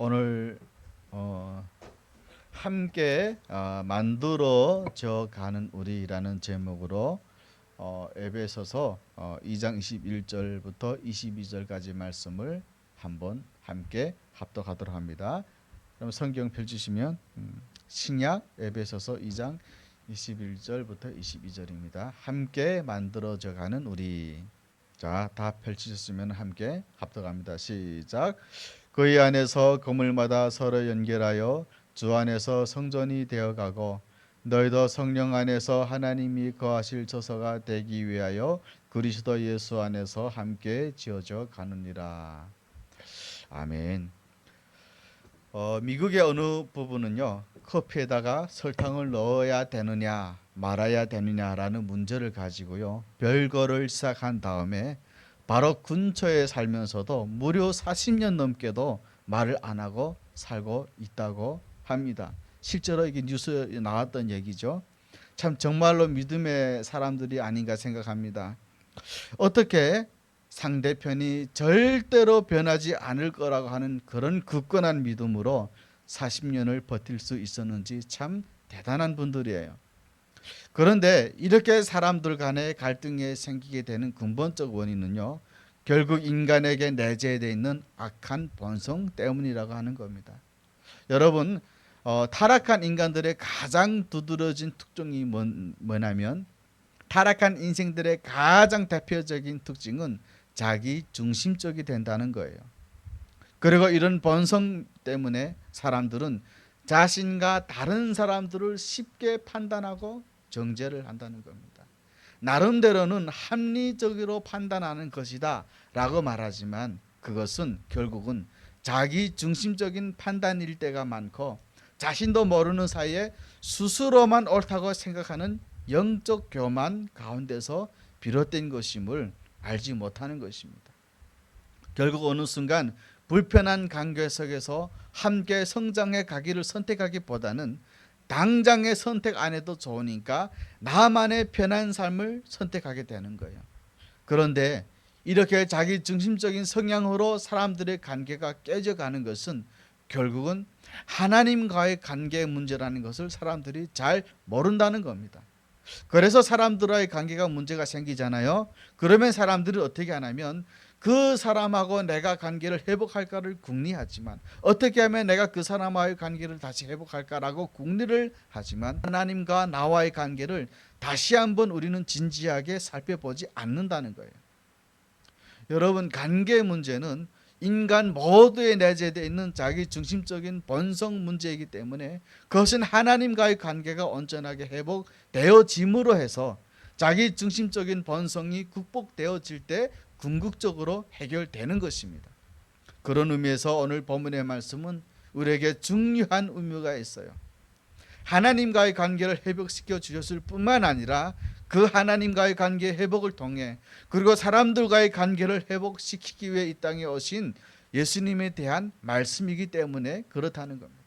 오늘 함께 만들어져 가는 우리라는 제목으로 에베소서 2장 21절부터 22절까지 말씀을 한번 함께 합독하도록 합니다. 그럼 성경 펼치시면 신약 에베소서 2장 21절부터 22절입니다. 함께 만들어져 가는 우리. 자, 다 펼치셨으면 함께 합독합니다. 시작. 그의 안에서 건물마다 서로 연결하여 주 안에서 성전이 되어가고 너희도 성령 안에서 하나님이 거하실 처소가 되기 위하여 그리스도 예수 안에서 함께 지어져 가느니라. 아멘. 미국의 어느 부분은요, 커피에다가 설탕을 넣어야 되느냐 말아야 되느냐라는 문제를 가지고요, 별거를 시작한 다음에 바로 근처에 살면서도 무려 40년 넘게도 말을 안 하고 살고 있다고 합니다. 실제로 이게 뉴스에 나왔던 얘기죠. 참 정말로 믿음의 사람들이 아닌가 생각합니다. 어떻게 상대편이 절대로 변하지 않을 거라고 하는 그런 굳건한 믿음으로 40년을 버틸 수 있었는지 참 대단한 분들이에요. 그런데 이렇게 사람들 간의 갈등이 생기게 되는 근본적 원인은요, 결국 인간에게 내재되어 있는 악한 본성 때문이라고 하는 겁니다. 여러분, 타락한 인간들의 가장 두드러진 특징이 뭐냐면, 타락한 인생들의 가장 대표적인 특징은 자기 중심적이 된다는 거예요. 그리고 이런 본성 때문에 사람들은 자신과 다른 사람들을 쉽게 판단하고 정죄를 한다는 겁니다. 나름대로는 합리적으로 판단하는 것이다 라고 말하지만 그것은 결국은 자기 중심적인 판단일 때가 많고, 자신도 모르는 사이에 스스로만 옳다고 생각하는 영적 교만 가운데서 비롯된 것임을 알지 못하는 것입니다. 결국 어느 순간 불편한 관계 속에서 함께 성장해 가기를 선택하기보다는 당장의 선택 안 해도 좋으니까 나만의 편한 삶을 선택하게 되는 거예요. 그런데 이렇게 자기 중심적인 성향으로 사람들의 관계가 깨져가는 것은 결국은 하나님과의 관계의 문제라는 것을 사람들이 잘 모른다는 겁니다. 그래서 사람들과의 관계가 문제가 생기잖아요. 그러면 사람들이 어떻게 하냐면 그 사람하고 내가 관계를 회복할까를 궁리하지만, 어떻게 하면 내가 그 사람과의 관계를 다시 회복할까라고 궁리를 하지만 하나님과 나와의 관계를 다시 한번 우리는 진지하게 살펴보지 않는다는 거예요. 여러분, 관계 문제는 인간 모두에 내재되어 있는 자기 중심적인 본성 문제이기 때문에 그것은 하나님과의 관계가 온전하게 회복되어짐으로 해서 자기 중심적인 본성이 극복되어질 때 궁극적으로 해결되는 것입니다. 그런 의미에서 오늘 본문의 말씀은 우리에게 중요한 의미가 있어요. 하나님과의 관계를 회복시켜 주셨을 뿐만 아니라 그 하나님과의 관계 회복을 통해, 그리고 사람들과의 관계를 회복시키기 위해 이 땅에 오신 예수님에 대한 말씀이기 때문에 그렇다는 겁니다.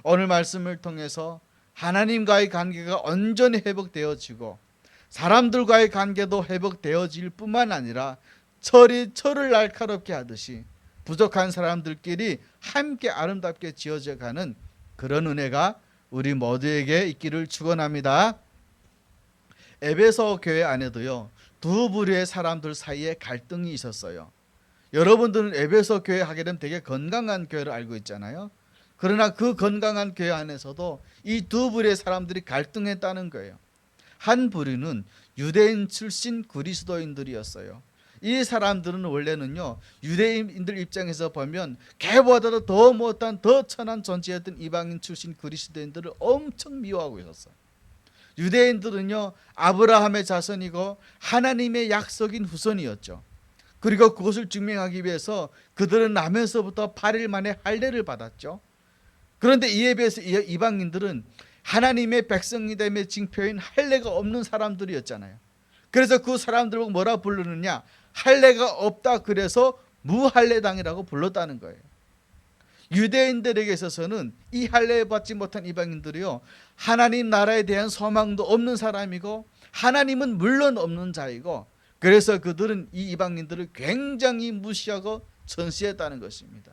오늘 말씀을 통해서 하나님과의 관계가 온전히 회복되어지고 사람들과의 관계도 회복되어질 뿐만 아니라 철이 철을 날카롭게 하듯이 부족한 사람들끼리 함께 아름답게 지어져 가는 그런 은혜가 우리 모두에게 있기를 축원합니다. 에베소 교회 안에도요, 두 부류의 사람들 사이에 갈등이 있었어요. 여러분들은 에베소 교회 하게 되면 되게 건강한 교회를 알고 있잖아요. 그러나 그 건강한 교회 안에서도 이 두 부류의 사람들이 갈등했다는 거예요. 한 부류는 유대인 출신 그리스도인들이었어요. 이 사람들은 원래는요, 유대인들 입장에서 보면 걔보다도 더 못한 더 천한 존재였던 이방인 출신 그리스도인들을 엄청 미워하고 있었어요. 유대인들은요, 아브라함의 자손이고 하나님의 약속인 후손이었죠. 그리고 그것을 증명하기 위해서 그들은 나면서부터 8일 만에 할례를 받았죠. 그런데 이에 비해서 이방인들은 하나님의 백성됨의 징표인 할례가 없는 사람들이었잖아요. 그래서 그 사람들을 뭐라 부르느냐, 할례가 없다 그래서 무할례당이라고 불렀다는 거예요. 유대인들에게 있어서는 이 할례 받지 못한 이방인들이요, 하나님 나라에 대한 소망도 없는 사람이고 하나님은 물론 없는 자이고, 그래서 그들은 이 이방인들을 굉장히 무시하고 전시했다는 것입니다.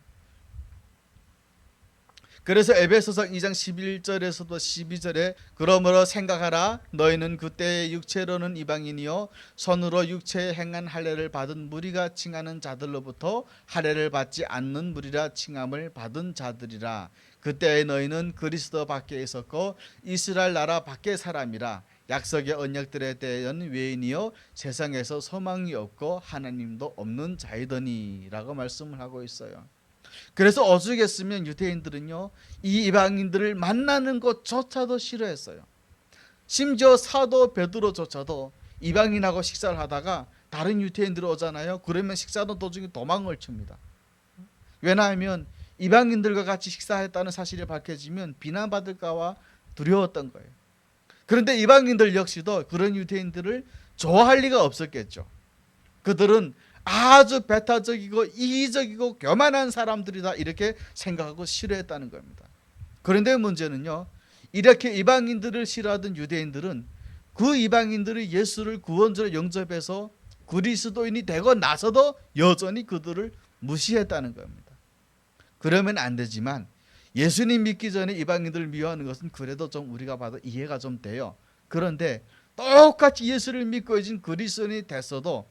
그래서 에베소서 2장 11절에서도 12절에 그러므로 생각하라 너희는 그때의 육체로는 이방인이요 손으로 육체에 행한 할례를 받은 무리가 칭하는 자들로부터 할례를 받지 않는 무리라 칭함을 받은 자들이라. 그때에 너희는 그리스도 밖에 있었고 이스라엘 나라 밖의 사람이라. 약속의 언약들에 대한 외인이요 세상에서 소망이 없고 하나님도 없는 자이더니라고 말씀을 하고 있어요. 그래서 오죽했으면 유대인들은요 이 이방인들을 만나는 것조차도 싫어했어요. 심지어 사도 베드로조차도 이방인하고 식사를 하다가 다른 유대인들이 오잖아요. 그러면 식사도 도중에 도망을 칩니다. 왜냐하면 이방인들과 같이 식사했다는 사실이 밝혀지면 비난받을까와 두려웠던 거예요. 그런데 이방인들 역시도 그런 유대인들을 좋아할 리가 없었겠죠. 그들은 아주 배타적이고 이기적이고 교만한 사람들이다 이렇게 생각하고 싫어했다는 겁니다. 그런데 문제는요, 이렇게 이방인들을 싫어하던 유대인들은 그 이방인들이 예수를 구원자로 영접해서 그리스도인이 되고 나서도 여전히 그들을 무시했다는 겁니다. 그러면 안 되지만 예수님 믿기 전에 이방인들을 미워하는 것은 그래도 좀 우리가 봐도 이해가 좀 돼요. 그런데 똑같이 예수를 믿고 이제 그리스도인이 됐어도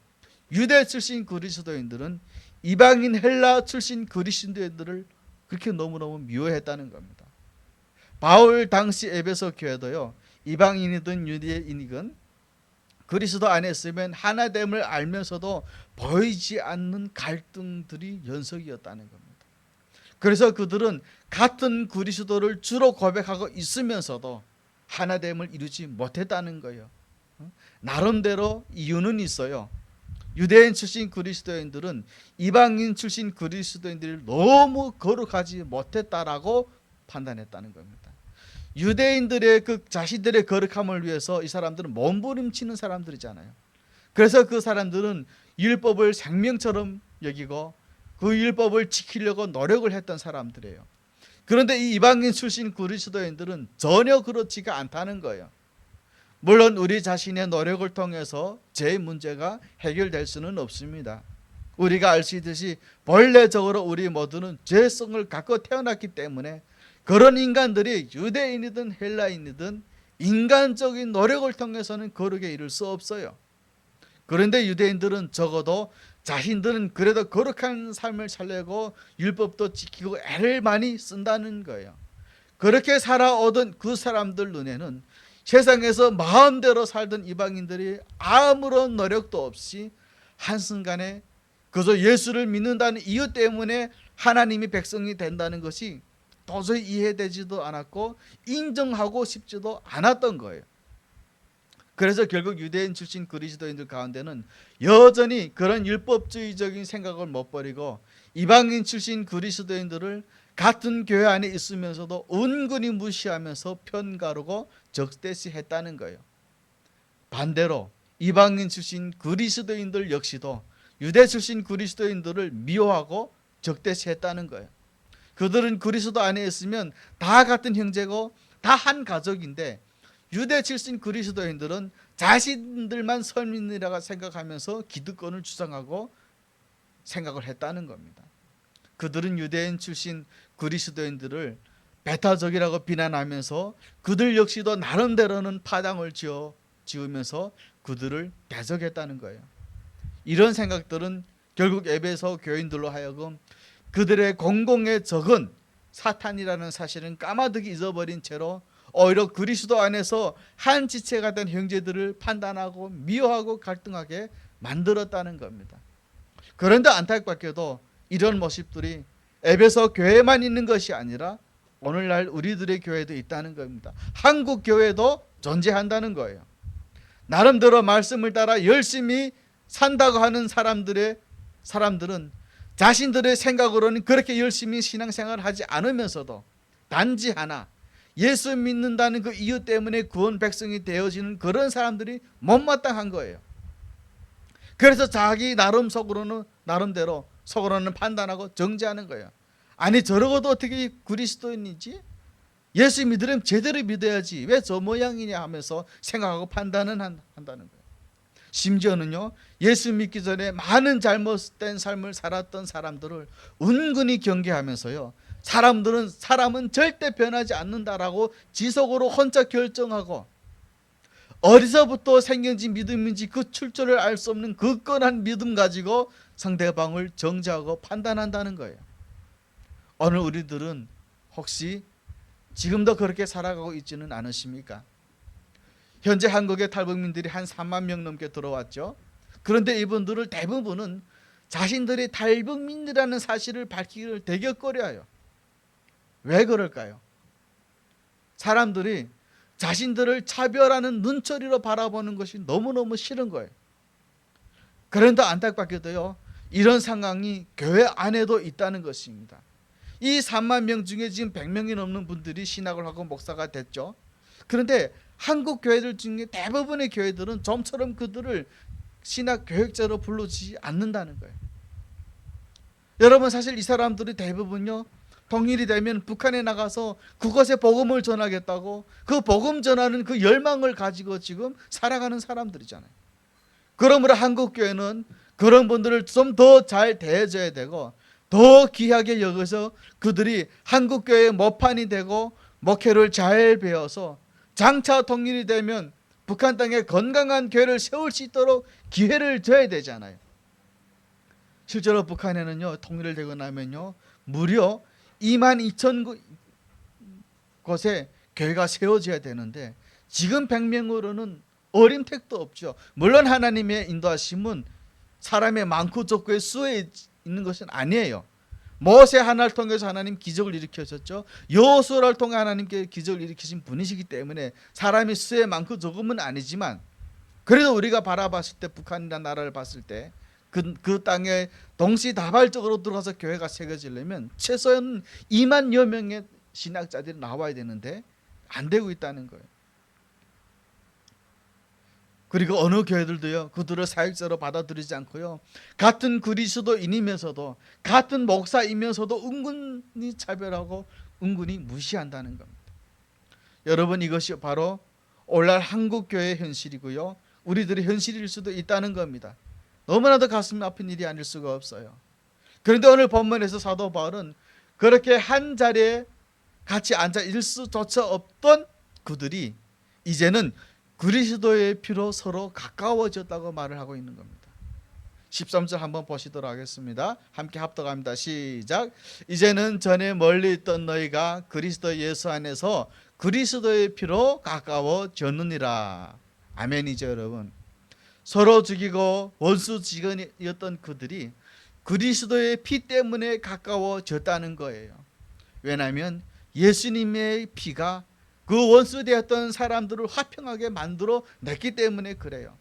유대 출신 그리스도인들은 이방인 헬라 출신 그리스도인들을 그렇게 너무너무 미워했다는 겁니다. 바울 당시 에베소 교회도요, 이방인이든 유대인이든 그리스도 안에 있으면 하나됨을 알면서도 보이지 않는 갈등들이 연속이었다는 겁니다. 그래서 그들은 같은 그리스도를 주로 고백하고 있으면서도 하나됨을 이루지 못했다는 거예요. 나름대로 이유는 있어요. 유대인 출신 그리스도인들은 이방인 출신 그리스도인들을 너무 거룩하지 못했다라고 판단했다는 겁니다. 유대인들의 그 자신들의 거룩함을 위해서 이 사람들은 몸부림치는 사람들이잖아요. 그래서 그 사람들은 율법을 생명처럼 여기고 그 율법을 지키려고 노력을 했던 사람들이에요. 그런데 이 이방인 출신 그리스도인들은 전혀 그렇지가 않다는 거예요. 물론 우리 자신의 노력을 통해서 제 문제가 해결될 수는 없습니다. 우리가 알 수 있듯이 본래적으로 우리 모두는 죄성을 갖고 태어났기 때문에 그런 인간들이 유대인이든 헬라인이든 인간적인 노력을 통해서는 거룩에 이를 수 없어요. 그런데 유대인들은 적어도 자신들은 그래도 거룩한 삶을 살려고 율법도 지키고 애를 많이 쓴다는 거예요. 그렇게 살아오던 그 사람들 눈에는 세상에서 마음대로 살던 이방인들이 아무런 노력도 없이 한순간에 그저 예수를 믿는다는 이유 때문에 하나님이 백성이 된다는 것이 도저히 이해되지도 않았고 인정하고 싶지도 않았던 거예요. 그래서 결국 유대인 출신 그리스도인들 가운데는 여전히 그런 율법주의적인 생각을 못 버리고 이방인 출신 그리스도인들을 같은 교회 안에 있으면서도 은근히 무시하면서 편가르고 적대시했다는 거예요. 반대로 이방인 출신 그리스도인들 역시도 유대 출신 그리스도인들을 미워하고 적대시했다는 거예요. 그들은 그리스도 안에 있으면 다 같은 형제고 다 한 가족인데 유대 출신 그리스도인들은 자신들만 선민이라고 생각하면서 기득권을 주장하고 생각을 했다는 겁니다. 그들은 유대인 출신 그리스도인들을 배타적이라고 비난하면서 그들 역시도 나름대로는 파당을 지으면서 그들을 대적했다는 거예요. 이런 생각들은 결국 에베소 교인들로 하여금 그들의 공공의 적은 사탄이라는 사실은 까마득히 잊어버린 채로 오히려 그리스도 안에서 한 지체가 된 형제들을 판단하고 미워하고 갈등하게 만들었다는 겁니다. 그런데 안타깝게도 이런 모습들이 에베소 교회만 있는 것이 아니라 오늘날 우리들의 교회도 있다는 겁니다. 한국 교회도 존재한다는 거예요. 나름대로 말씀을 따라 열심히 산다고 하는 사람들은 자신들의 생각으로는 그렇게 열심히 신앙생활을 하지 않으면서도 단지 하나 예수 믿는다는 그 이유 때문에 구원 백성이 되어지는 그런 사람들이 못마땅한 거예요. 그래서 자기 나름대로 속으로는 판단하고 정죄하는 거예요. 아니 저러고도 어떻게 그리스도인이지? 예수 믿으려면 제대로 믿어야지 왜 저 모양이냐 하면서 생각하고 판단은 한다는 거예요. 심지어는요 예수 믿기 전에 많은 잘못된 삶을 살았던 사람들을 은근히 경계하면서요 사람은 절대 변하지 않는다라고 지속으로 혼자 결정하고, 어디서부터 생겨진 믿음인지 그 출처를 알 수 없는 굳건한 믿음 가지고 상대방을 정죄하고 판단한다는 거예요. 오늘 우리들은 혹시 지금도 그렇게 살아가고 있지는 않으십니까? 현재 한국의 탈북민들이 한 3만 명 넘게 들어왔죠. 그런데 이분들을 대부분은 자신들이 탈북민이라는 사실을 밝히기를 되게 꺼려해요. 왜 그럴까요? 사람들이 자신들을 차별하는 눈초리로 바라보는 것이 너무너무 싫은 거예요. 그런데 안타깝게도요, 이런 상황이 교회 안에도 있다는 것입니다. 이 3만 명 중에 지금 100명이 넘는 분들이 신학을 하고 목사가 됐죠. 그런데 한국 교회들 중에 대부분의 교회들은 좀처럼 그들을 신학 교육자로 불러주지 않는다는 거예요. 여러분, 사실 이 사람들이 대부분요, 통일이 되면 북한에 나가서 그곳에 복음을 전하겠다고 그 복음 전하는 그 열망을 가지고 지금 살아가는 사람들이잖아요. 그러므로 한국 교회는 그런 분들을 좀 더 잘 대해줘야 되고, 더 귀하게 여기서 그들이 한국 교회의 모판이 되고 목회를 잘 배워서 장차 통일이 되면 북한 땅에 건강한 교회를 세울 수 있도록 기회를 줘야 되잖아요. 실제로 북한에는요, 통일을 되고 나면요, 무려 22,000 곳에 교회가 세워져야 되는데 지금 100명으로는 어림택도 없죠. 물론 하나님의 인도하심은 사람의 많고 적고의 수에 있는 것은 아니에요. 모세 하나를 통해서 하나님 기적을 일으키셨죠. 여호수아를 통해 하나님께 기적을 일으키신 분이시기 때문에 사람이 수에 많고 적음은 아니지만, 그래도 우리가 바라봤을 때, 북한이라는 나라를 봤을 때 그 땅에 동시다발적으로 들어가서 교회가 새겨지려면 최소한 2만여 명의 신학자들이 나와야 되는데 안 되고 있다는 거예요. 그리고 어느 교회들도요, 그들을 사역자로 받아들이지 않고요, 같은 그리스도인이면서도 같은 목사이면서도 은근히 차별하고 은근히 무시한다는 겁니다. 여러분, 이것이 바로 오늘날 한국 교회의 현실이고요, 우리들의 현실일 수도 있다는 겁니다. 너무나도 가슴 아픈 일이 아닐 수가 없어요. 그런데 오늘 본문에서 사도 바울은 그렇게 한 자리에 같이 앉아 있을 수조차 없던 그들이 이제는 그리스도의 피로 서로 가까워졌다고 말을 하고 있는 겁니다. 13절 한번 보시도록 하겠습니다. 함께 합독합니다. 시작. 이제는 전에 멀리 있던 너희가 그리스도 예수 안에서 그리스도의 피로 가까워졌느니라. 아멘이죠, 여러분. 서로 죽이고 원수지간이었던 그들이 그리스도의 피 때문에 가까워졌다는 거예요. 왜냐하면 예수님의 피가 그 원수되었던 사람들을 화평하게 만들어 냈기 때문에 그래요.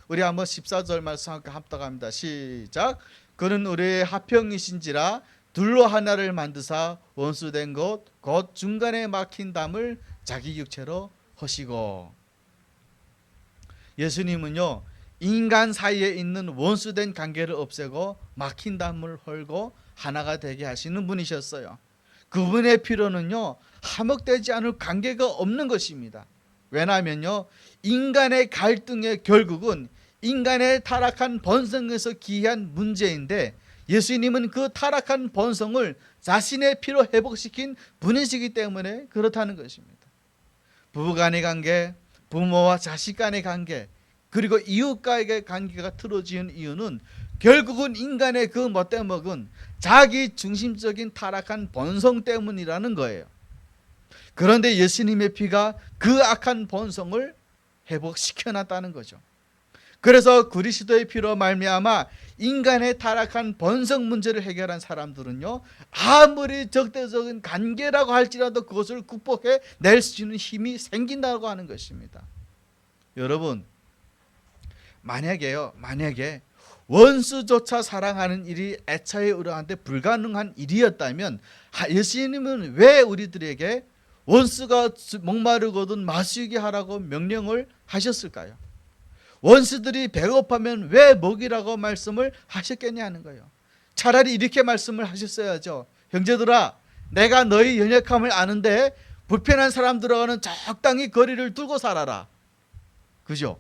우리 한번 14절 말씀 함께 합독합니다. 시작. 그는 우리의 화평이신지라 둘로 하나를 만드사 원수된 것 곧 중간에 막힌 담을 자기 육체로 허시고. 예수님은요, 인간 사이에 있는 원수된 관계를 없애고 막힌 담을 헐고 하나가 되게 하시는 분이셨어요. 그분의 피로는요, 화목되지 않을 관계가 없는 것입니다. 왜냐하면요, 인간의 갈등의 결국은 인간의 타락한 본성에서 기이한 문제인데, 예수님은 그 타락한 본성을 자신의 피로 회복시킨 분이시기 때문에 그렇다는 것입니다. 부부간의 관계, 부모와 자식 간의 관계, 그리고 이웃과의 관계가 틀어지는 이유는 결국은 인간의 그 못돼먹은 자기 중심적인 타락한 본성 때문이라는 거예요. 그런데 예수님의 피가 그 악한 본성을 회복시켜놨다는 거죠. 그래서 그리스도의 피로 말미암아 인간의 타락한 본성 문제를 해결한 사람들은요, 아무리 적대적인 관계라고 할지라도 그것을 극복해 낼 수 있는 힘이 생긴다고 하는 것입니다. 여러분, 만약에 원수조차 사랑하는 일이 애차에 우리한테 불가능한 일이었다면 예수님은 왜 우리들에게 원수가 목마르거든 마시게 하라고 명령을 하셨을까요? 원수들이 배고파면 왜 먹이라고 말씀을 하셨겠냐는 거예요. 차라리 이렇게 말씀을 하셨어야죠. 형제들아, 내가 너희 연약함을 아는데 불편한 사람들하고는 적당히 거리를 두고 살아라. 그죠?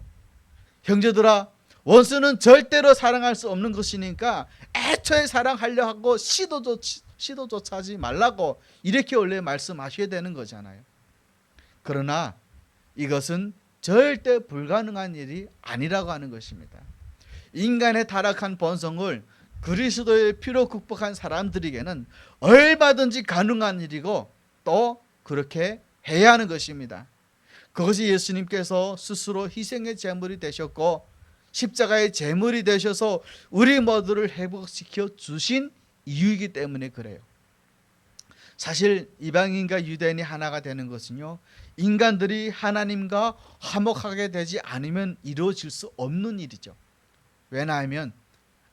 형제들아, 원수는 절대로 사랑할 수 없는 것이니까 애초에 사랑하려 하고 시도조차 시도조차 하지 말라고 이렇게 원래 말씀하셔야 되는 거잖아요. 그러나 이것은 절대 불가능한 일이 아니라고 하는 것입니다. 인간의 타락한 본성을 그리스도의 피로 극복한 사람들에게는 얼마든지 가능한 일이고 또 그렇게 해야 하는 것입니다. 그것이 예수님께서 스스로 희생의 제물이 되셨고 십자가의 제물이 되셔서 우리 모두를 회복시켜 주신 이유이기 때문에 그래요. 사실 이방인과 유대인이 하나가 되는 것은요, 인간들이 하나님과 화목하게 되지 않으면 이루어질 수 없는 일이죠. 왜냐하면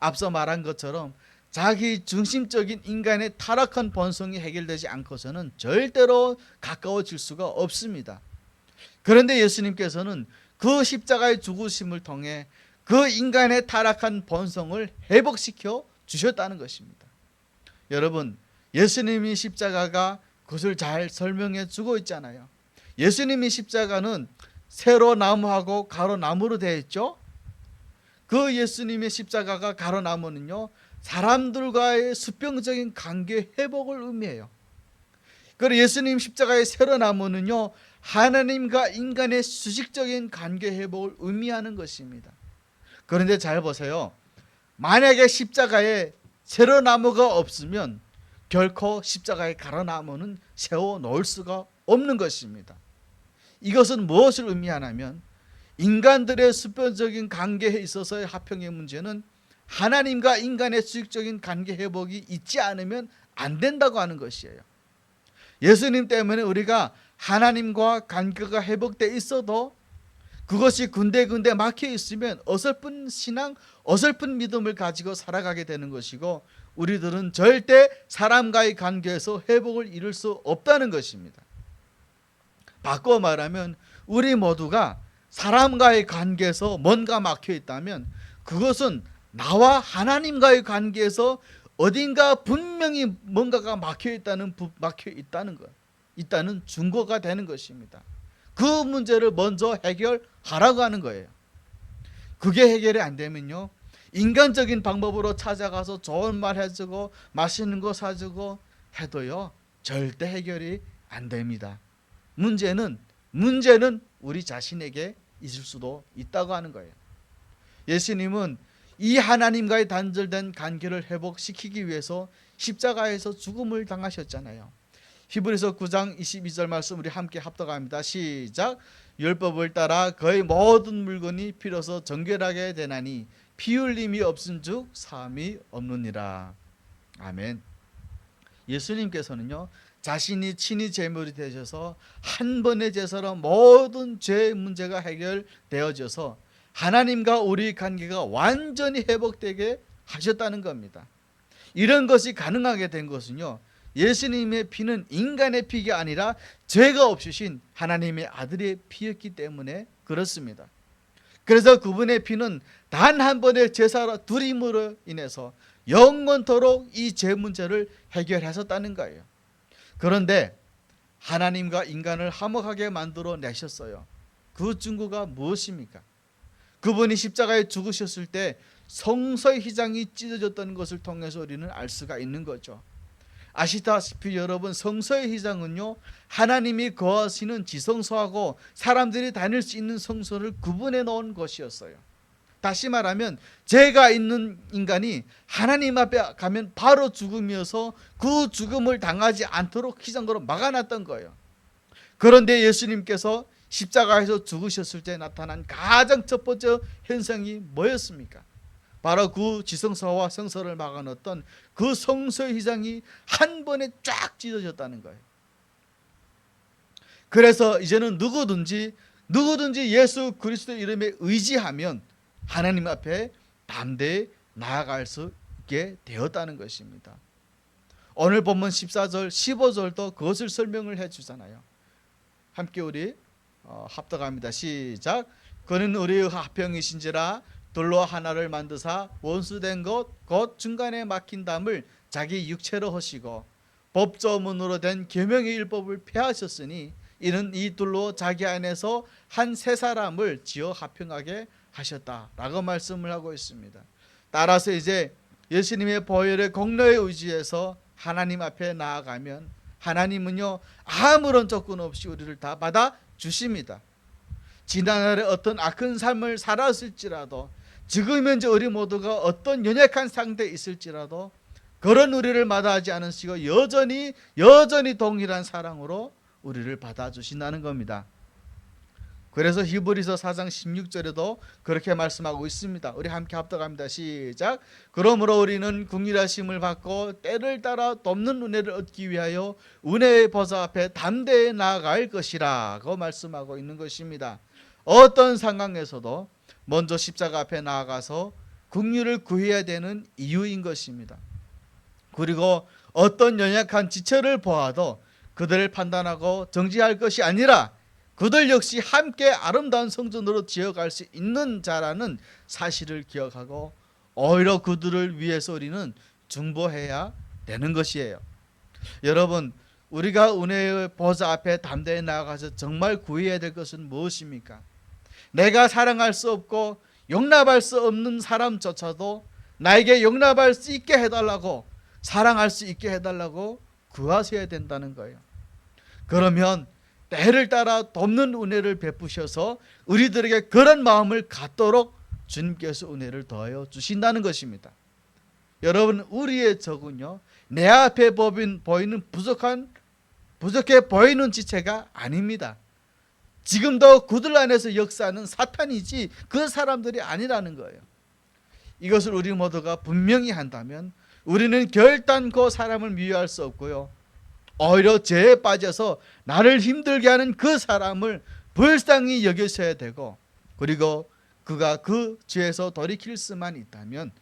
앞서 말한 것처럼 자기 중심적인 인간의 타락한 본성이 해결되지 않고서는 절대로 가까워질 수가 없습니다. 그런데 예수님께서는 그 십자가의 죽으심을 통해 그 인간의 타락한 본성을 회복시켜 주셨다는 것입니다. 여러분, 예수님이 십자가가 그것을 잘 설명해 주고 있잖아요. 예수님이 십자가는 세로 나무하고 가로 나무로 되어 있죠. 그 예수님의 십자가가 가로 나무는요, 사람들과의 수평적인 관계 회복을 의미해요. 그리고 예수님 십자가의 세로 나무는요, 하나님과 인간의 수직적인 관계 회복을 의미하는 것입니다. 그런데 잘 보세요. 만약에 십자가에 세로 나무가 없으면 결코 십자가의 가로 나무는 세워 놓을 수가 없는 것입니다. 이것은 무엇을 의미하냐면 인간들의 수평적인 관계에 있어서의 화평의 문제는 하나님과 인간의 수직적인 관계 회복이 있지 않으면 안 된다고 하는 것이에요. 예수님 때문에 우리가 하나님과 관계가 회복되어 있어도 그것이 군데군데 막혀 있으면 어설픈 신앙, 어설픈 믿음을 가지고 살아가게 되는 것이고 우리들은 절대 사람과의 관계에서 회복을 이룰 수 없다는 것입니다. 바꿔 말하면 우리 모두가 사람과의 관계에서 뭔가 막혀 있다면 그것은 나와 하나님과의 관계에서 어딘가 분명히 뭔가가 막혀 있다는 증거가 되는 것입니다. 그 문제를 먼저 해결하라고 하는 거예요. 그게 해결이 안 되면요, 인간적인 방법으로 찾아가서 좋은 말 해주고 맛있는 거 사주고 해도요 절대 해결이 안 됩니다. 문제는 우리 자신에게 있을 수도 있다고 하는 거예요. 예수님은 이 하나님과의 단절된 관계를 회복시키기 위해서 십자가에서 죽음을 당하셨잖아요. 히브리서 9장 22절 말씀 우리 함께 합독합니다. 시작. 율법을 따라 거의 모든 물건이 피로서 정결하게 되나니 피 흘림이 없은즉 사함이 없느니라. 아멘. 예수님께서는요 자신이 친히 제물이 되셔서 한 번의 제사로 모든 죄의 문제가 해결되어져서 하나님과 우리 관계가 완전히 회복되게 하셨다는 겁니다. 이런 것이 가능하게 된 것은요 예수님의 피는 인간의 피가 아니라 죄가 없으신 하나님의 아들의 피였기 때문에 그렇습니다. 그래서 그분의 피는 단 한 번의 제사로 드림으로 인해서 영원토록 이 죄 문제를 해결하셨다는 거예요. 그런데 하나님과 인간을 화목하게 만들어 내셨어요. 그 증거가 무엇입니까? 그분이 십자가에 죽으셨을 때 성소의 휘장이 찢어졌던 것을 통해서 우리는 알 수가 있는 거죠. 아시다시피 여러분, 성소의 휘장은요 하나님이 거하시는 지성소하고 사람들이 다닐 수 있는 성소를 구분해 놓은 것이었어요. 다시 말하면 죄가 있는 인간이 하나님 앞에 가면 바로 죽음이어서 그 죽음을 당하지 않도록 휘장으로 막아놨던 거예요. 그런데 예수님께서 십자가에서 죽으셨을 때 나타난 가장 첫 번째 현상이 뭐였습니까? 바로 그 지성소와 성소를 막아놓았던 그 성소의 휘장이 한 번에 쫙 찢어졌다는 거예요. 그래서 이제는 누구든지 예수 그리스도의 이름에 의지하면 하나님 앞에 담대히 나아갈 수 있게 되었다는 것입니다. 오늘 본문 14절 15절도 그것을 설명을 해주잖아요. 함께 우리 합독합니다. 시작. 그는 우리의 화평이신지라 돌로 하나를 만드사 원수된 것 곧 중간에 막힌 담을 자기 육체로 하시고 법조문으로 된 계명의 율법을 폐하셨으니 이는 이 둘로 자기 안에서 한 세 사람을 지어 화평하게 하셨다라고 말씀을 하고 있습니다. 따라서 이제 예수님의 보혈의 공로에 의지해서 하나님 앞에 나아가면 하나님은요 아무런 조건 없이 우리를 다 받아 주십니다. 지난날에 어떤 악한 삶을 살았을지라도 지금 현재 우리 모두가 어떤 연약한 상태에 있을지라도 그런 우리를 마다하지 않으시고 여전히 동일한 사랑으로 우리를 받아주신다는 겁니다. 그래서 히브리서 4장 16절에도 그렇게 말씀하고 있습니다. 우리 함께 합독합니다. 시작. 그러므로 우리는 긍휼하심을 받고 때를 따라 돕는 은혜를 얻기 위하여 은혜의 보좌 앞에 담대히 나아갈 것이라고 말씀하고 있는 것입니다. 어떤 상황에서도 먼저 십자가 앞에 나아가서 긍휼을 구해야 되는 이유인 것입니다. 그리고 어떤 연약한 지체를 보아도 그들을 판단하고 정죄할 것이 아니라 그들 역시 함께 아름다운 성전으로 지어갈 수 있는 자라는 사실을 기억하고 오히려 그들을 위해서 우리는 중보해야 되는 것이에요. 여러분, 우리가 은혜의 보좌 앞에 담대히 나아가서 정말 구해야 될 것은 무엇입니까? 내가 사랑할 수 없고 용납할 수 없는 사람조차도 나에게 용납할 수 있게 해달라고, 사랑할 수 있게 해달라고 구하셔야 된다는 거예요. 그러면 때를 따라 돕는 은혜를 베푸셔서 우리들에게 그런 마음을 갖도록 주님께서 은혜를 더하여 주신다는 것입니다. 여러분, 우리의 적은요 내 앞에 보이는 부족해 보이는 지체가 아닙니다. 지금도 그들 안에서 역사하는 사탄이지 그 사람들이 아니라는 거예요. 이것을 우리 모두가 분명히 한다면 우리는 결단코 사람을 미워할 수 없고요, 오히려 죄에 빠져서 나를 힘들게 하는 그 사람을 불쌍히 여기셔야 되고, 그리고 그가 그 죄에서 돌이킬 수만 있다면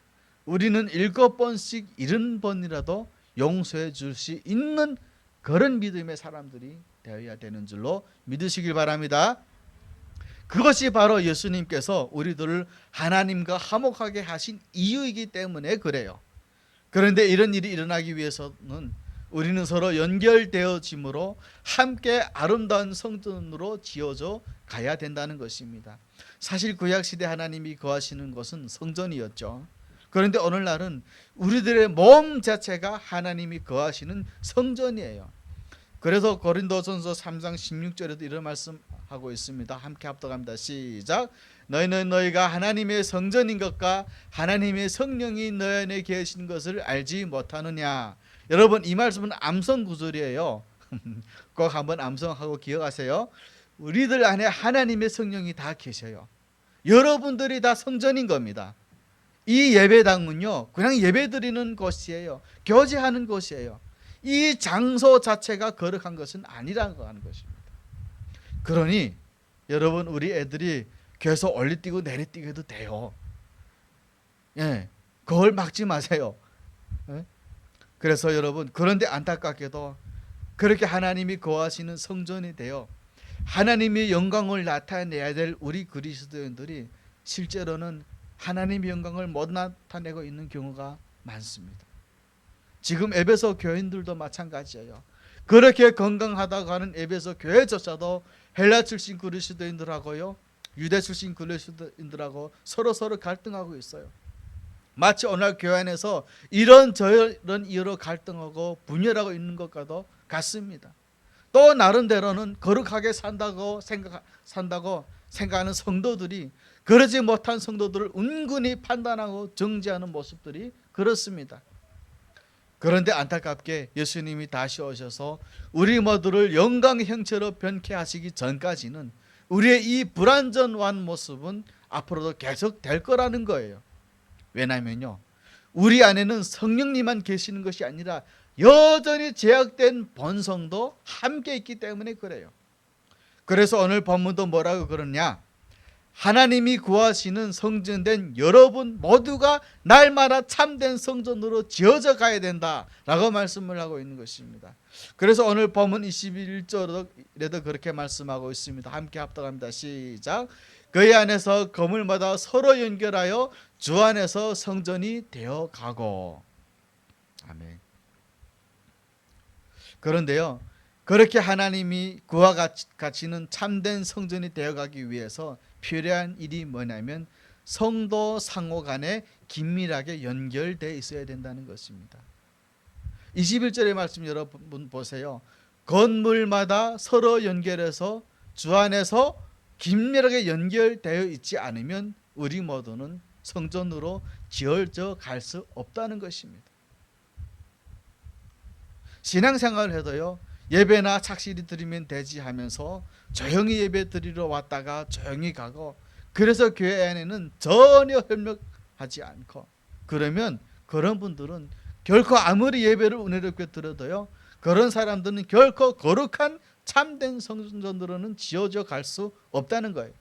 우리는 7번씩 70번이라도 용서해 줄 수 있는 그런 믿음의 사람들이 되어야 되는 줄로 믿으시길 바랍니다. 그것이 바로 예수님께서 우리들을 하나님과 화목하게 하신 이유이기 때문에 그래요. 그런데 이런 일이 일어나기 위해서는 우리는 서로 연결되어짐으로 함께 아름다운 성전으로 지어져 가야 된다는 것입니다. 사실 구약시대 하나님이 거하시는 곳은 성전이었죠. 그런데 오늘날은 우리들의 몸 자체가 하나님이 거하시는 성전이에요. 그래서 고린도전서 3장 16절에도 이런 말씀하고 있습니다. 함께 합독합니다. 시작. 너희가 하나님의 성전인 것과 하나님의 성령이 너희 안에 계신 것을 알지 못하느냐. 여러분, 이 말씀은 암송 구절이에요. 꼭 한번 암송하고 기억하세요. 우리들 안에 하나님의 성령이 다 계셔요. 여러분들이 다 성전인 겁니다. 이 예배당은요 그냥 예배드리는 곳이에요. 교제하는 곳이에요. 이 장소 자체가 거룩한 것은 아니라는 것입니다. 그러니 여러분, 우리 애들이 계속 올리뛰고 내리뛰고 해도 돼요. 예, 그걸 막지 마세요. 예? 그래서 여러분, 그런데 안타깝게도 그렇게 하나님이 거하시는 성전이 되어 하나님의 영광을 나타내야 될 우리 그리스도인들이 실제로는 하나님의 영광을 못 나타내고 있는 경우가 많습니다. 지금 에베소 교인들도 마찬가지예요. 그렇게 건강하다고 하는 에베소 교회조차도 헬라 출신 그리스도인들하고요, 유대 출신 그리스도인들하고 서로 갈등하고 있어요. 마치 오늘 교회 안에서 이런 저런 이유로 갈등하고 분열하고 있는 것과도 같습니다. 또 나름대로는 거룩하게 산다고 생각하는 성도들이 그러지 못한 성도들을 은근히 판단하고 정죄하는 모습들이 그렇습니다. 그런데 안타깝게 예수님이 다시 오셔서 우리 모두를 영광의 형체로 변케 하시기 전까지는 우리의 이 불완전한 모습은 앞으로도 계속 될 거라는 거예요. 왜냐하면요, 우리 안에는 성령님만 계시는 것이 아니라 여전히 제약된 본성도 함께 있기 때문에 그래요. 그래서 오늘 본문도 뭐라고 그러냐, 하나님이 구하시는 성전된 여러분 모두가 날마다 참된 성전으로 지어져 가야 된다라고 말씀을 하고 있는 것입니다. 그래서 오늘 본문 21절에도 그렇게 말씀하고 있습니다. 함께 합독합니다. 시작. 그의 안에서 건물마다 서로 연결하여 주 안에서 성전이 되어 가고. 아멘. 그런데요, 그렇게 하나님이 그와 같이는 참된 성전이 되어가기 위해서 필요한 일이 뭐냐면 성도 상호 간에 긴밀하게 연결되어 있어야 된다는 것입니다. 21절의 말씀 여러분 보세요. 건물마다 서로 연결해서 주 안에서 긴밀하게 연결되어 있지 않으면 우리 모두는 성전으로 지어져 갈 수 없다는 것입니다. 신앙생활을 해도요, 예배나 착실히 드리면 되지 하면서 조용히 예배 드리러 왔다가 조용히 가고, 그래서 교회 안에는 전혀 협력하지 않고, 그러면 그런 분들은 결코 아무리 예배를 은혜롭게 드려도요, 그런 사람들은 결코 거룩한 참된 성전으로는 지어져 갈 수 없다는 거예요.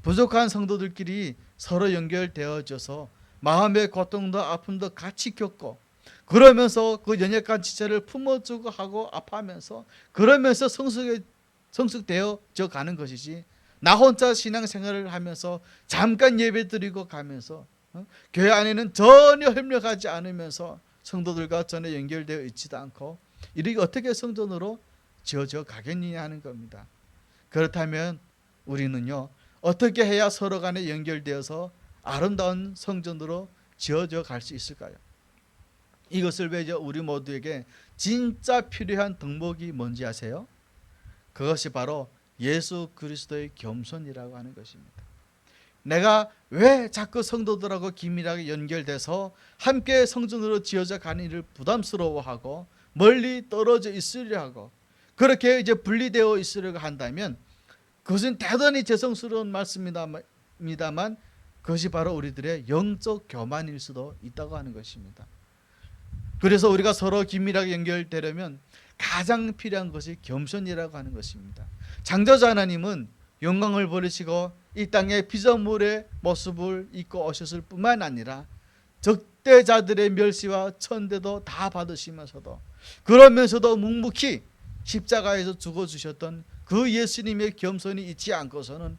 부족한 성도들끼리 서로 연결되어져서 마음의 고통도 아픔도 같이 겪고, 그러면서 그 연약한 지체를 품어주고 하고 아파하면서, 그러면서 성숙되어져 가는 것이지, 나 혼자 신앙생활을 하면서 잠깐 예배 드리고 가면서 교회 안에는 전혀 협력하지 않으면서 성도들과 전혀 연결되어 있지도 않고, 이렇게 어떻게 성전으로 지어져 가겠느냐 하는 겁니다. 그렇다면 우리는요, 어떻게 해야 서로 간에 연결되어서 아름다운 성전으로 지어져 갈 수 있을까요? 이것을 위해 우리 모두에게 진짜 필요한 덕목이 뭔지 아세요? 그것이 바로 예수 그리스도의 겸손이라고 하는 것입니다. 내가 왜 자꾸 성도들하고 긴밀하게 연결돼서 함께 성전으로 지어져 가는 일을 부담스러워하고 멀리 떨어져 있으려 하고, 그렇게 이제 분리되어 있으려고 한다면 그것은 대단히 죄송스러운 말씀입니다만 그것이 바로 우리들의 영적 교만일 수도 있다고 하는 것입니다. 그래서 우리가 서로 긴밀하게 연결되려면 가장 필요한 것이 겸손이라고 하는 것입니다. 창조자 하나님은 영광을 버리시고 이 땅에 피조물의 모습을 입고 오셨을 뿐만 아니라 적대자들의 멸시와 천대도 다 받으시면서도, 그러면서도 묵묵히 십자가에서 죽어주셨던 그 예수님의 겸손이 있지 않고서는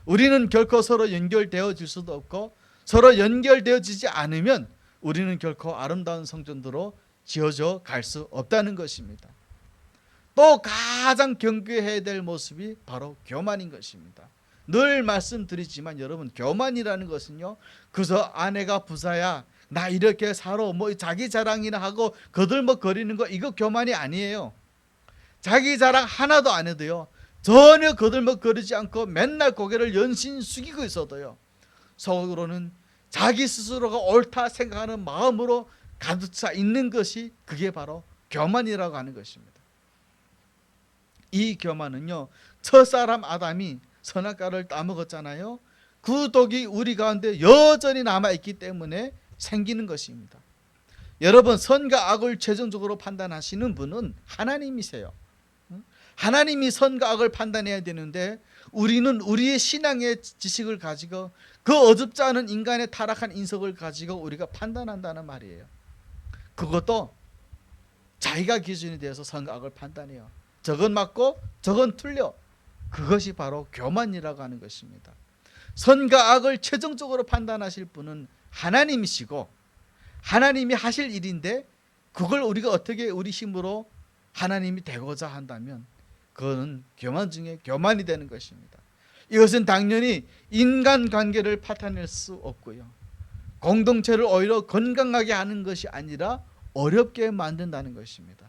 우리는 결코 서로 연결되어질 수도 없고, 서로 연결되어지지 않으면 우리는 결코 아름다운 성전으로 지어져 갈 수 없다는 것입니다. 또 가장 경계해야 될 모습이 바로 교만인 것입니다. 늘 말씀드리지만 여러분, 교만이라는 것은요, 그저 아내가 부자야, 나 이렇게 살아, 뭐 자기 자랑이나 하고 거들먹거리는 거, 이거 교만이 아니에요. 자기 자랑 하나도 안 해도요, 전혀 거들먹거리지 않고 맨날 고개를 연신 숙이고 있어도요, 속으로는 자기 스스로가 옳다 생각하는 마음으로 가득 차 있는 것이, 그게 바로 교만이라고 하는 것입니다. 이 교만은요, 첫사람 아담이 선악과를 따먹었잖아요. 그 독이 우리 가운데 여전히 남아있기 때문에 생기는 것입니다. 여러분, 선과 악을 최종적으로 판단하시는 분은 하나님이세요. 하나님이 선과 악을 판단해야 되는데, 우리는 우리의 신앙의 지식을 가지고 그 어둡지 않은 인간의 타락한 인성을 가지고 우리가 판단한다는 말이에요. 그것도 자기가 기준이 되어서 선과 악을 판단해요. 저건 맞고 저건 틀려. 그것이 바로 교만이라고 하는 것입니다. 선과 악을 최종적으로 판단하실 분은 하나님이시고, 하나님이 하실 일인데, 그걸 우리가 어떻게 우리 힘으로 하나님이 되고자 한다면 그거는 교만 중에 교만이 되는 것입니다. 이것은 당연히 인간관계를 파탄낼 수 없고요, 공동체를 오히려 건강하게 하는 것이 아니라 어렵게 만든다는 것입니다.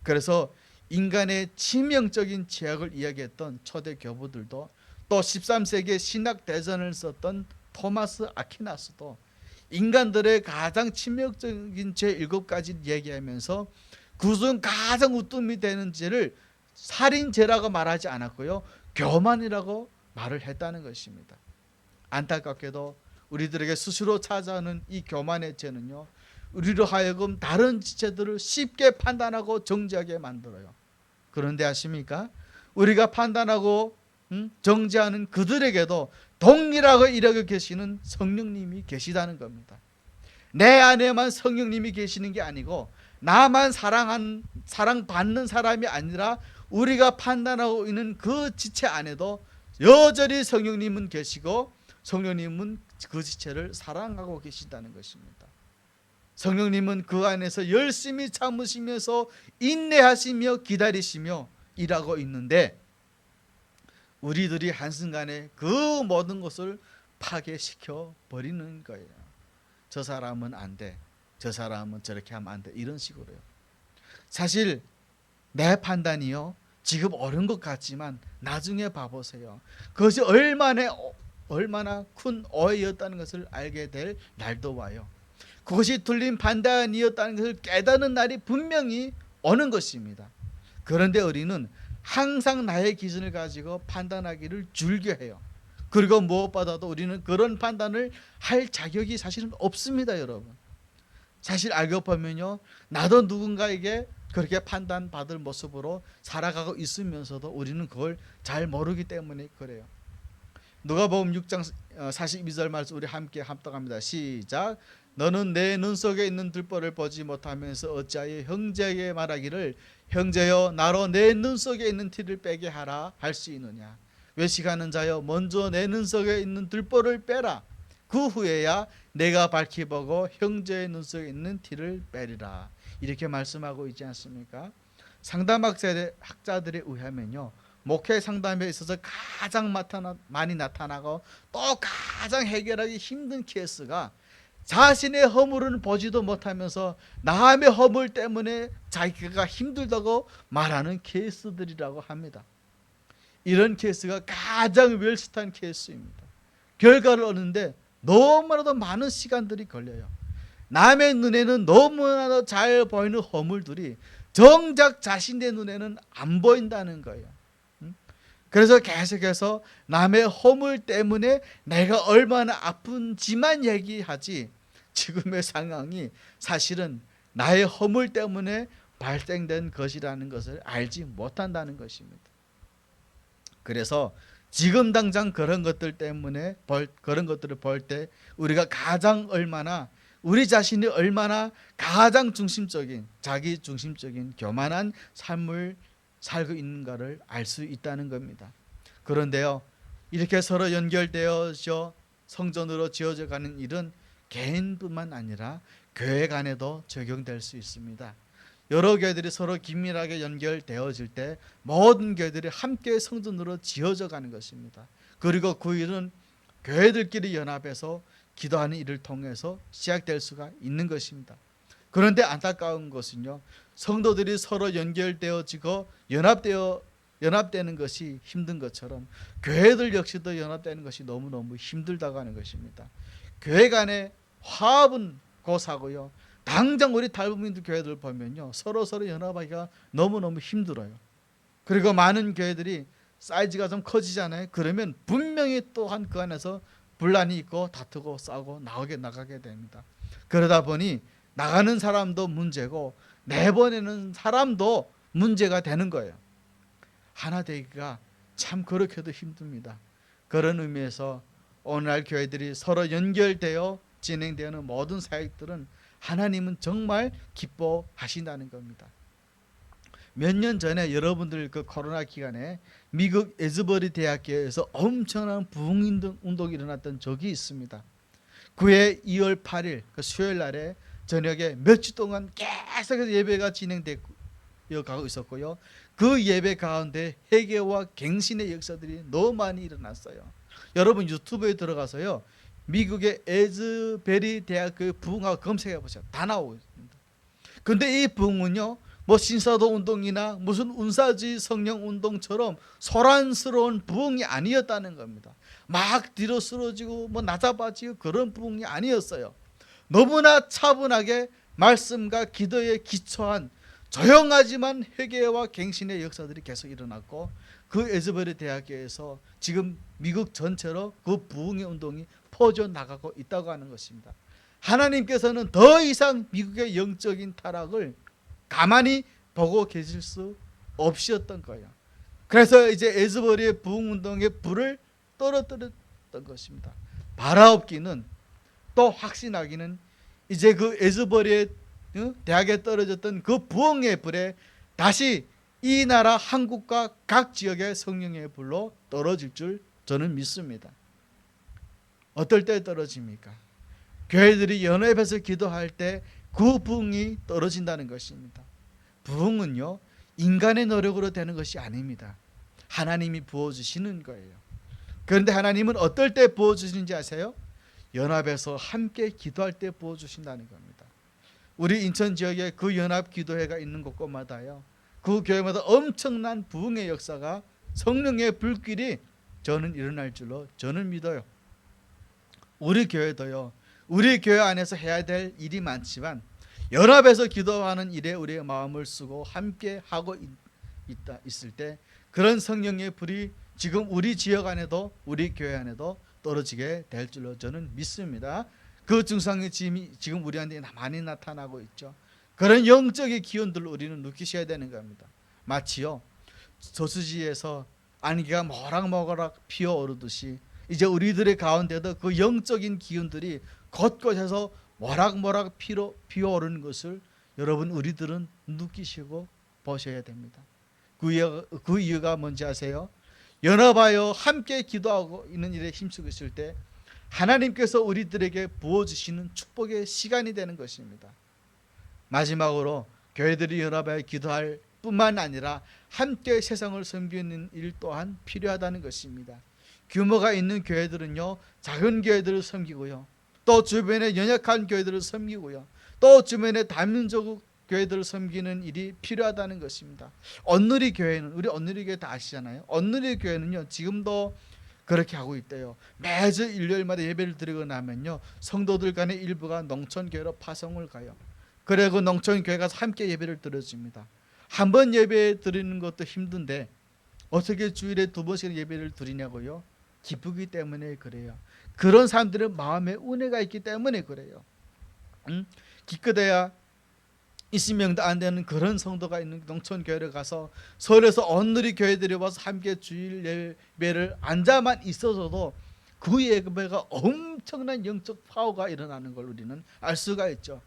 그래서 인간의 치명적인 죄악을 이야기했던 초대 교부들도, 또 13세기에 신학대전을 썼던 토마스 아퀴나스도 인간들의 가장 치명적인 죄 7가지를 얘기하면서 그중 가장 우뜸이 되는 죄를 살인죄라고 말하지 않았고요, 교만이라고 말을 했다는 것입니다. 안타깝게도 우리들에게 스스로 찾아오는 이 교만의 죄는요, 우리로 하여금 다른 지체들을 쉽게 판단하고 정죄하게 만들어요. 그런데 아십니까? 우리가 판단하고 정죄하는 그들에게도 동일하게 일하고 계시는 성령님이 계시다는 겁니다. 내 안에만 성령님이 계시는 게 아니고, 나만 사랑받는 사람이 아니라 우리가 판단하고 있는 그 지체 안에도 여전히 성령님은 계시고, 성령님은 그 지체를 사랑하고 계신다는 것입니다. 성령님은 그 안에서 열심히 참으시면서 인내하시며 기다리시며 일하고 있는데, 우리들이 한순간에 그 모든 것을 파괴시켜 버리는 거예요. 저 사람은 안 돼, 저 사람은 저렇게 하면 안 돼. 이런 식으로요. 사실 내 판단이요, 지금 옳은 것 같지만 나중에 봐보세요. 그것이 얼마나 큰 오해였다는 것을 알게 될 날도 와요. 그것이 틀린 판단이었다는 것을 깨닫는 날이 분명히 오는 것입니다. 그런데 우리는 항상 나의 기준을 가지고 판단하기를 즐겨해요. 그리고 무엇보다도 우리는 그런 판단을 할 자격이 사실은 없습니다, 여러분. 사실 알고 보면요, 나도 누군가에게 그렇게 판단받을 모습으로 살아가고 있으면서도 우리는 그걸 잘 모르기 때문에 그래요. 누가복음 6장 42절 말씀 우리 함께 합독합니다. 시작. 너는 내 눈 속에 있는 들보를 보지 못하면서 어찌하여 형제에게 말하기를 형제여 나로 내 눈 속에 있는 티를 빼게 하라 할 수 있느냐. 외식하는 자여 먼저 내 눈 속에 있는 들보를 빼라. 그 후에야 내가 밝히 보고 형제의 눈 속에 있는 티를 빼리라. 이렇게 말씀하고 있지 않습니까? 상담학자들에 의하면요, 목회 상담에 있어서 가장 많이 나타나고 또 가장 해결하기 힘든 케이스가 자신의 허물은 보지도 못하면서 남의 허물 때문에 자기가 힘들다고 말하는 케이스들이라고 합니다. 이런 케이스가 가장 웰스트한 케이스입니다. 결과를 얻는데 너무나도 많은 시간들이 걸려요. 남의 눈에는 너무나도 잘 보이는 허물들이 정작 자신의 눈에는 안 보인다는 거예요. 그래서 계속해서 남의 허물 때문에 내가 얼마나 아픈지만 얘기하지, 지금의 상황이 사실은 나의 허물 때문에 발생된 것이라는 것을 알지 못한다는 것입니다. 그래서 지금 당장 그런 것들 때문에 그런 것들을 볼 때 우리가 우리 자신이 얼마나 가장 중심적인, 자기 중심적인 교만한 삶을 살고 있는가를 알 수 있다는 겁니다. 그런데요, 이렇게 서로 연결되어져 성전으로 지어져 가는 일은 개인뿐만 아니라 교회 간에도 적용될 수 있습니다. 여러 교회들이 서로 긴밀하게 연결되어질 때 모든 교회들이 함께 성전으로 지어져 가는 것입니다. 그리고 그 일은 교회들끼리 연합해서 기도하는 일을 통해서 시작될 수가 있는 것입니다. 그런데 안타까운 것은요, 성도들이 서로 연결되어지고 연합되는 것이 힘든 것처럼 교회들 역시도 연합되는 것이 너무너무 힘들다고 하는 것입니다. 교회 간의 화합은 고사고요, 당장 우리 탈북민들 교회들 보면요, 서로 연합하기가 너무너무 힘들어요. 그리고 많은 교회들이 사이즈가 좀 커지잖아요. 그러면 분명히 또한 그 안에서 분란이 있고 다투고 싸우고 나가게 됩니다. 그러다 보니 나가는 사람도 문제고 내보내는 사람도 문제가 되는 거예요. 하나 되기가 참 그렇게도 힘듭니다. 그런 의미에서 오늘날 교회들이 서로 연결되어 진행되는 모든 사역들은 하나님은 정말 기뻐하신다는 겁니다. 몇 년 전에 여러분들 그 코로나 기간에 미국 에즈버리 대학교에서 엄청난 부흥운동이 일어났던 적이 있습니다. 그해 2월 8일 그 수요일 날에 저녁에 몇 주 동안 계속해서 예배가 진행되어 가고 있었고요. 그 예배 가운데 회개와 갱신의 역사들이 너무 많이 일어났어요. 여러분 유튜브에 들어가서요, 미국의 에즈베리 대학교의 부흥하고 검색해 보세요. 다 나오고 있습니다. 그런데 이 부흥은요, 뭐 신사도 운동이나 무슨 운사주의 성령 운동처럼 소란스러운 부흥이 아니었다는 겁니다. 막 뒤로 쓰러지고 뭐 낮아빠지고 그런 부흥이 아니었어요. 너무나 차분하게 말씀과 기도에 기초한 조용하지만 회개와 갱신의 역사들이 계속 일어났고, 그 에즈베리 대학교에서 지금 미국 전체로 그 부흥의 운동이 퍼져 나가고 있다고 하는 것입니다. 하나님께서는 더 이상 미국의 영적인 타락을 가만히 보고 계실 수 없으셨던 거예요. 그래서 이제 에즈버리의 부흥운동의 불을 떨어뜨렸던 것입니다. 바라옵기는, 또 확신하기는, 이제 그 에즈버리의 대학에 떨어졌던 그 부흥의 불에 다시 이 나라 한국과 각 지역의 성령의 불로 떨어질 줄 저는 믿습니다. 어떨 때 떨어집니까? 교회들이 연합해서 기도할 때 그 부흥이 떨어진다는 것입니다. 부흥은요, 인간의 노력으로 되는 것이 아닙니다. 하나님이 부어주시는 거예요. 그런데 하나님은 어떨 때 부어주시는지 아세요? 연합해서 함께 기도할 때 부어주신다는 겁니다. 우리 인천 지역에 그 연합 기도회가 있는 곳곳마다요, 그 교회마다 엄청난 부흥의 역사가, 성령의 불길이 저는 일어날 줄로 저는 믿어요. 우리 교회도요, 우리 교회 안에서 해야 될 일이 많지만 연합해서 기도하는 일에 우리의 마음을 쓰고 함께 하고 있을 때 그런 성령의 불이 지금 우리 지역 안에도 우리 교회 안에도 떨어지게 될 줄로 저는 믿습니다. 그 증상이 지금 우리한테 많이 나타나고 있죠. 그런 영적인 기운들을 우리는 느끼셔야 되는 겁니다. 마치요, 저수지에서 안개가 모락모락 피어오르듯이 이제 우리들의 가운데도 그 영적인 기운들이 곳곳에서 모락모락 피어오르는 것을 여러분 우리들은 느끼시고 보셔야 됩니다. 그 이유가 뭔지 아세요? 연합하여 함께 기도하고 있는 일에 힘쓰고 있을 때 하나님께서 우리들에게 부어주시는 축복의 시간이 되는 것입니다. 마지막으로 교회들이 연합하여 기도할 뿐만 아니라 함께 세상을 섬기는 일 또한 필요하다는 것입니다. 규모가 있는 교회들은요, 작은 교회들을 섬기고요, 또 주변에 연약한 교회들을 섬기고요, 또 주변에 다민족 교회들을 섬기는 일이 필요하다는 것입니다. 언누리 교회는, 우리 언누리 교회 다 아시잖아요. 언누리 교회는요, 지금도 그렇게 하고 있대요. 매주 일요일마다 예배를 드리고 나면요, 성도들 간의 일부가 농촌 교회로 파송을 가요. 그리고 농촌 교회 가서 함께 예배를 드려줍니다. 한 번 예배 드리는 것도 힘든데 어떻게 주일에 2번씩 예배를 드리냐고요? 기쁘기 때문에 그래요. 그런 사람들은 마음에 은혜가 있기 때문에 그래요. 기껏해야 20명도 안 되는 그런 성도가 있는 농촌 교회를 가서 서울에서 언누리 교회들이 와서 함께 주일 예배를 앉아만 있어서도 그 예배가 엄청난 영적 파워가 일어나는 걸 우리는 알 수가 있죠.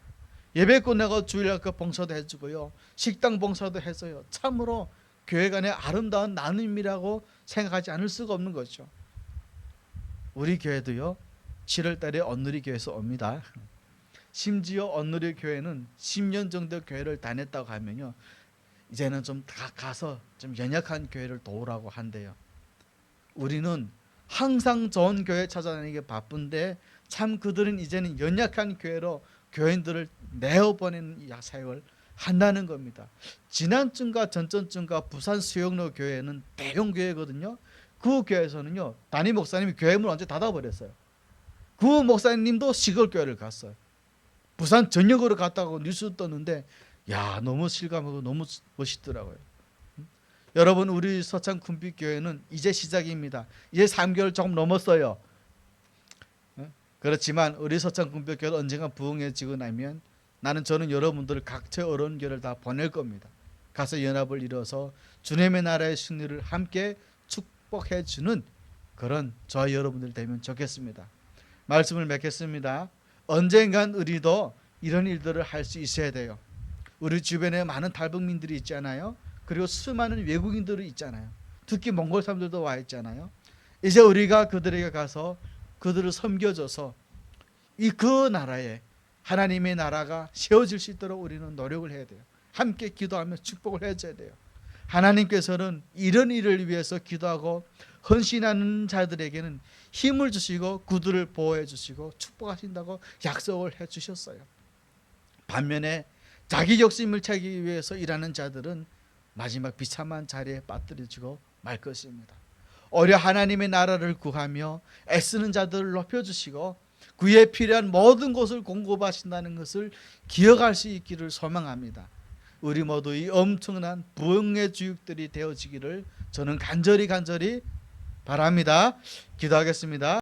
예배 끝나고 주일학교 봉사도 해주고요, 식당 봉사도 해서요, 참으로 교회 간의 아름다운 나눔이라고 생각하지 않을 수가 없는 거죠. 우리 교회도요, 7월 달에 언누리 교회에서 옵니다. 심지어 언누리 교회는 10년 정도 교회를 다녔다고 하면요, 이제는 좀 가서 좀 연약한 교회를 도우라고 한대요. 우리는 항상 좋은 교회 찾아다니기 바쁜데 참 그들은 이제는 연약한 교회로 교인들을 내어보내는 사역을 한다는 겁니다. 지난주인가 전전주인가 부산 수영로 교회는 대형 교회거든요. 그 교회에서는요, 담임 목사님이 교회 문을 완전히 닫아버렸어요. 그 목사님도 시골 교회를 갔어요. 부산 전역으로 갔다고 뉴스 떴는데, 야, 너무 실감하고 너무 멋있더라고요. 여러분, 우리 서창 군빛교회는 이제 시작입니다. 이제 3개월 조금 넘었어요. 그렇지만 우리 서창 군빛교회가 언젠가 부흥해지고 나면 저는 여러분들 각처 어려운 교회를 다 보낼 겁니다. 가서 연합을 이뤄서 주님의 나라의 승리를 함께 축복해 주는 그런 저와 여러분들 되면 좋겠습니다. 말씀을 맺겠습니다. 언젠간 우리도 이런 일들을 할 수 있어야 돼요. 우리 주변에 많은 탈북민들이 있잖아요. 그리고 수많은 외국인들이 있잖아요. 특히 몽골 사람들도 와 있잖아요. 이제 우리가 그들에게 가서 그들을 섬겨줘서 그 나라에 하나님의 나라가 세워질 수 있도록 우리는 노력을 해야 돼요. 함께 기도하며 축복을 해줘야 돼요. 하나님께서는 이런 일을 위해서 기도하고 헌신하는 자들에게는 힘을 주시고 그들을 보호해 주시고 축복하신다고 약속을 해 주셨어요. 반면에 자기 욕심을 채기 위해서 일하는 자들은 마지막 비참한 자리에 빠뜨려지고 말 것입니다. 오히려 하나님의 나라를 구하며 애쓰는 자들을 높여주시고 그에 필요한 모든 것을 공급하신다는 것을 기억할 수 있기를 소망합니다. 우리 모두 이 엄청난 부흥의 주역들이 되어지기를 저는 간절히 바랍니다. 기도하겠습니다.